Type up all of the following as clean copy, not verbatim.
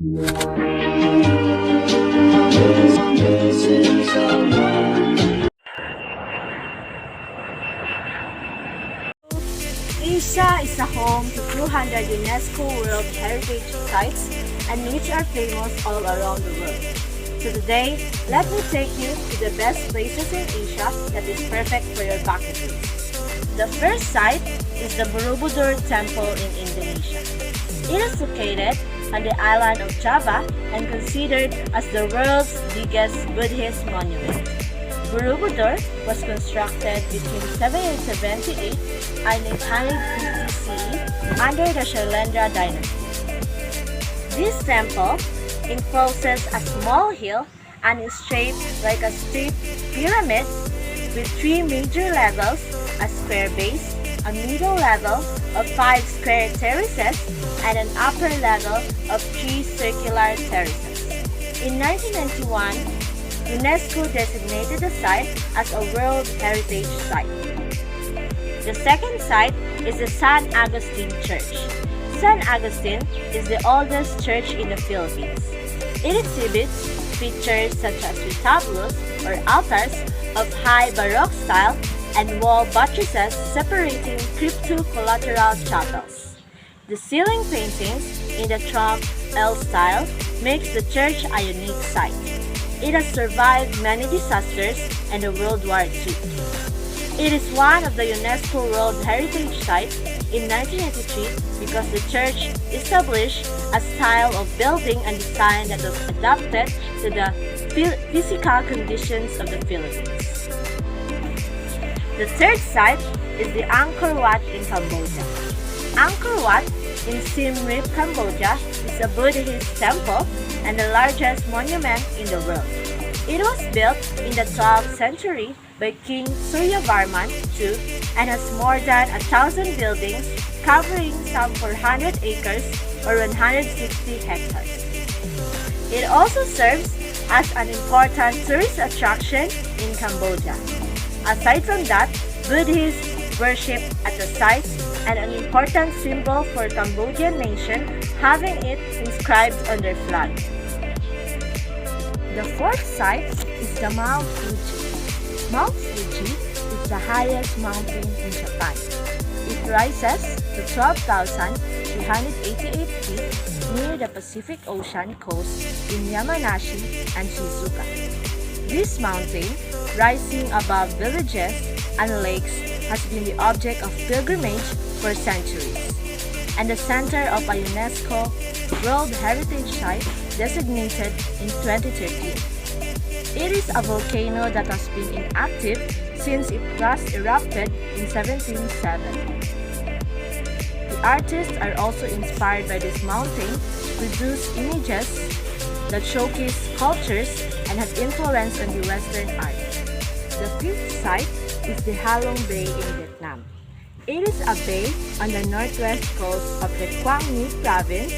Asia is a home to 200 UNESCO World Heritage Sites and which are famous all around the world. So today, let me take you to the best places in Asia that is perfect for your bucket list. The first site is the Borobudur Temple in Indonesia. It is located on the island of Java and considered as the world's biggest Buddhist monument. Borobudur was constructed between 778 and 850 CE under the Shailendra dynasty. This temple encloses a small hill and is shaped like a steep pyramid with three major levels, a square base, a middle level of 5 square terraces, and an upper level of 3 circular terraces. In 1991, UNESCO designated the site as a World Heritage Site. The second site is the San Agustin Church. San Agustin is the oldest church in the Philippines. It exhibits features such as retablos or altars of high Baroque style and wall buttresses separating crypto-collateral chapels. The ceiling paintings in the Trompe L style makes the church a unique site. It has survived many disasters and the World War II. It is one of the UNESCO World Heritage Sites in 1983 because the church established a style of building and design that was adapted to the physical conditions of the Philippines. The third site is the Angkor Wat in Cambodia. Angkor Wat in Siem Reap, Cambodia is a Buddhist temple and the largest monument in the world. It was built in the 12th century by King Suryavarman II and has more than 1,000 buildings covering some 400 acres or 160 hectares. It also serves as an important tourist attraction in Cambodia. Aside from that, Buddhists worship at the site and an important symbol for Cambodian nation having it inscribed on their flag. The fourth site is the Mount Fuji. Mount Fuji is the highest mountain in Japan. It rises to 12,388 feet near the Pacific Ocean coast in Yamanashi and Shizuoka. This mountain, rising above villages and lakes, has been the object of pilgrimage for centuries and the center of a UNESCO World Heritage Site designated in 2013. It is a volcano that has been inactive since it was erupted in 1707. The artists are also inspired by this mountain to produce images that showcase cultures and have influence on the Western art. The fifth site is the Halong Bay in Vietnam. It is a bay on the northwest coast of the Quang Nguyen Province,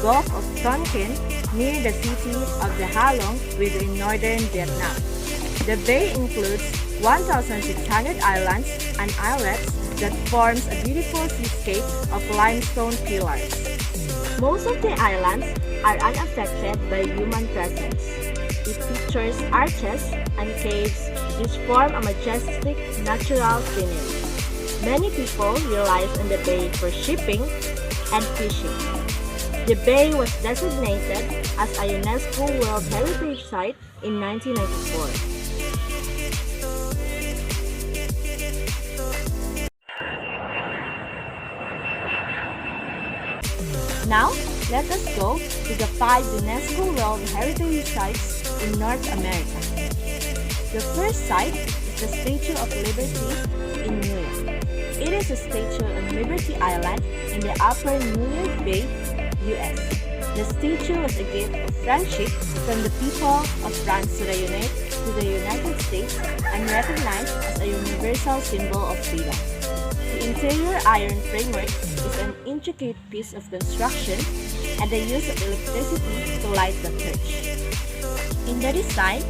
Gulf of Tonkin, near the city of the Halong within northern Vietnam. The bay includes 1,600 islands and islets that forms a beautiful seascape of limestone pillars. Most of the islands are unaffected by human presence. It features arches and caves which form a majestic natural scenery. Many people rely on the bay for shipping and fishing. The bay was designated as a UNESCO World Heritage Site in 1994. Now, let us go to the 5 UNESCO World Heritage Sites in North America. The first site is the Statue of Liberty in New York. It is a statue on Liberty Island in the upper New York Bay, US. The statue was a gift of friendship from the people of France to the United States and recognized as a universal symbol of freedom. The interior iron framework is an intricate piece of construction and the use of electricity to light the torch. In the design,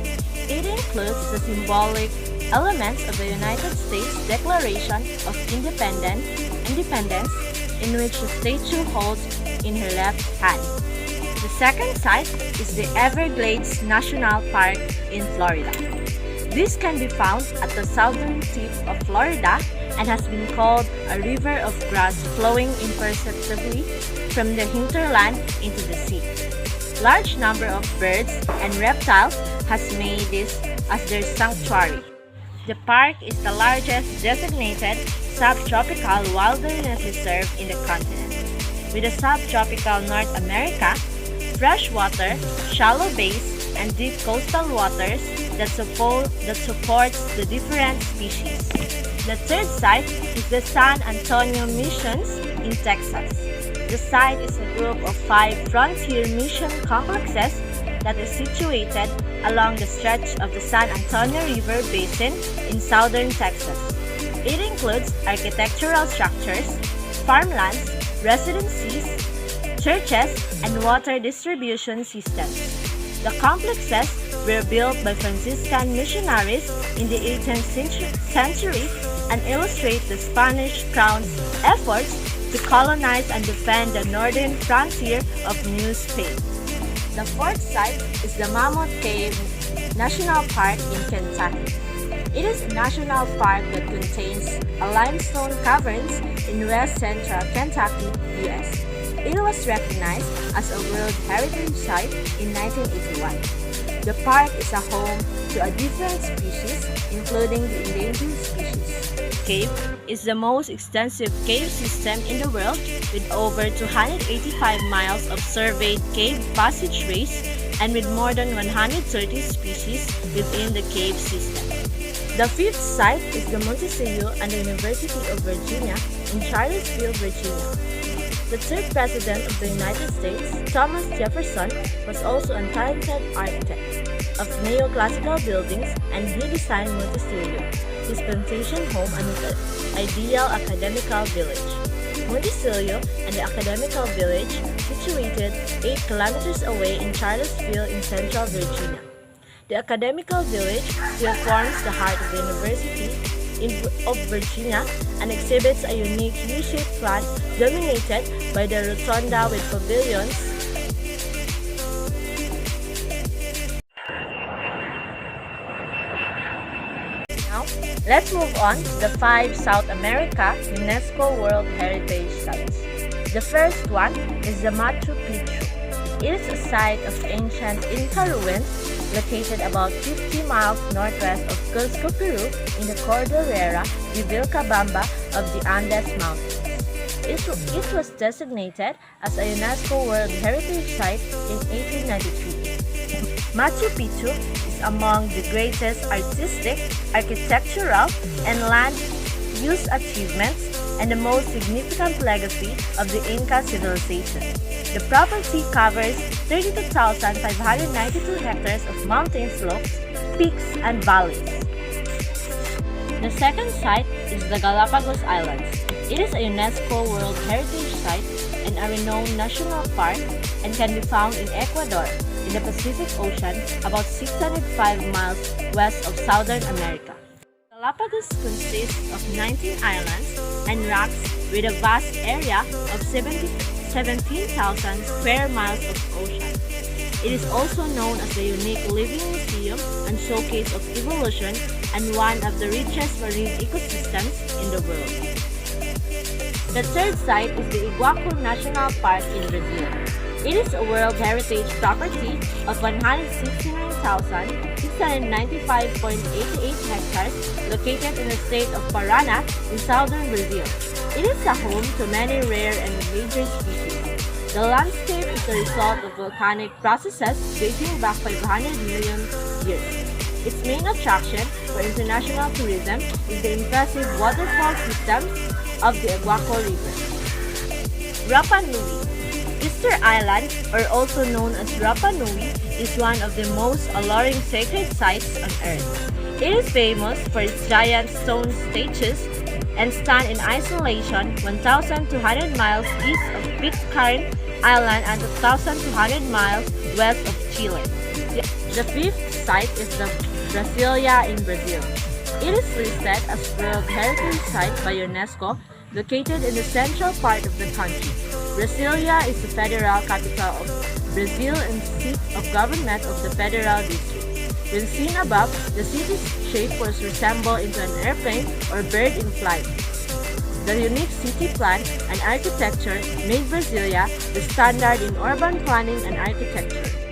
it includes the symbolic elements of the United States Declaration of Independence, in which the statue holds in her left hand. The second site is the Everglades National Park in Florida. This can be found at the southern tip of Florida and has been called a river of grass flowing imperceptibly from the hinterland into the sea. Large number of birds and reptiles has made this as their sanctuary. The park is the largest designated subtropical wilderness reserve in the continent. With the subtropical North America, freshwater, shallow bays, and deep coastal waters that supports the different species. The third site is the San Antonio Missions in Texas. The site is a group of 5 frontier mission complexes that is situated along the stretch of the San Antonio River Basin in southern Texas. It includes architectural structures, farmlands, residencies, churches, and water distribution systems. The complexes were built by Franciscan missionaries in the 18th century and illustrate the Spanish Crown's efforts to colonize and defend the northern frontier of New Spain. The fourth site is the Mammoth Cave National Park in Kentucky. It is a national park that contains a limestone caverns in west central Kentucky, US. It was recognized as a World Heritage Site in 1981. The park is a home to a different species, including the endangered species. Cave is the most extensive cave system in the world with over 285 miles of surveyed cave passageways and with more than 130 species within the cave system. The fifth site is the Monticello and the University of Virginia in Charlottesville, Virginia. The third president of the United States, Thomas Jefferson, was also a talented architect of neoclassical buildings, and he designed Monticello, his plantation home and his ideal academical village. Monticello and the academical village, situated 8 kilometers away in Charlottesville in central Virginia. The academical village still forms the heart of the University of Virginia and exhibits a unique U-shaped plan dominated by the rotunda with pavilions. Now, let's move on to the 5 South America UNESCO World Heritage Sites. The first one is the Machu Picchu. It is a site of ancient Inca ruins located about 50 miles northwest of Cusco, Peru in the Cordillera de Vilcabamba of the Andes Mountains. It was designated as a UNESCO World Heritage Site in 1893. Machu Picchu is among the greatest artistic, architectural, and land use achievements and the most significant legacy of the Inca civilization. The property covers 32,592 hectares of mountain slopes, peaks, and valleys. The second site is the Galapagos Islands. It is a UNESCO World Heritage Site and a renowned national park and can be found in Ecuador, in the Pacific Ocean, about 605 miles west of Southern America. Galapagos consists of 19 islands and rocks with a vast area of 17,000 square miles of ocean. It is also known as a unique living museum and showcase of evolution and one of the richest marine ecosystems in the world. The third site is the Iguacu National Park in Brazil. It is a World Heritage Property of 169,695.88 hectares located in the state of Paraná in southern Brazil. It is a home to many rare and endangered species. The landscape is the result of volcanic processes dating back 500 million years. Its main attraction for international tourism is the impressive waterfall systems of the Iguacu River. Rapa Nui. Easter Island, or also known as Rapa Nui, is one of the most alluring sacred sites on Earth. It is famous for its giant stone statues and stand in isolation 1,200 miles east of Pitcairn Island and 1,200 miles west of Chile. The fifth site is the Brasilia in Brazil. It is listed as World Heritage Site by UNESCO, located in the central part of the country. Brasilia is the federal capital of Brazil, and seat of government of the Federal District. When seen above, the city's shape was resemble into an airplane or bird in flight. The unique city plan and architecture made Brasilia the standard in urban planning and architecture.